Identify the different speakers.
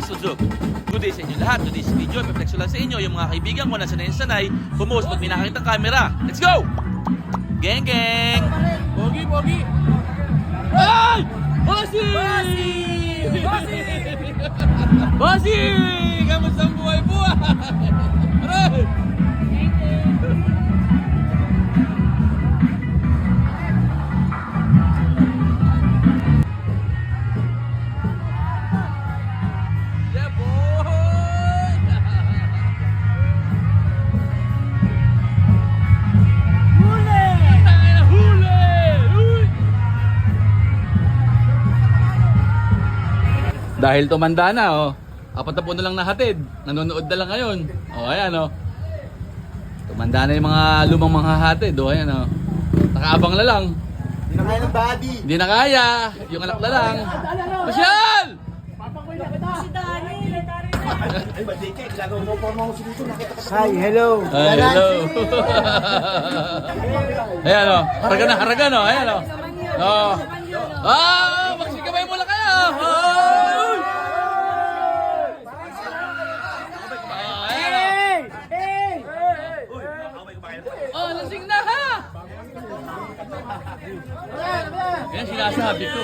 Speaker 1: Suzuki. Good day sa inyo lahat. Today's video, reflection lang sa inyo yung mga kaibigan ko na sanay pumost pag may nakakitang camera. Let's go! Geng geng!
Speaker 2: Pogi, pogi!
Speaker 1: Ay! Bossy!
Speaker 2: Bossy!
Speaker 1: Bossy! Kamusta ang buhay-buhay? Aray! Yeah, boy!
Speaker 2: Huli!
Speaker 1: Huli! Uy! Dahil tumanda na, oh. 4 na lang nahatid. Nanonood na lang ngayon. Oh, ayan, oh. Tumanda na yung mga lumang mga hatid. Oh, ayan, oh. Nakaabang na lang.
Speaker 3: Hindi na kaya ng body.
Speaker 1: Hindi na kaya. Yung anak na lang. Masyal!
Speaker 2: Si Dani!
Speaker 3: Ay, badike. Lagaw mo po mga sumunod. Nakita ka. Hi, hello.
Speaker 1: Ay, hello. Ayan, oh. Haragan, oh. Ayan, oh. Oh. Ah, magsikamay mo lang kayo. Oh. Oh, lasing na ha! Yan, sinasabi ko.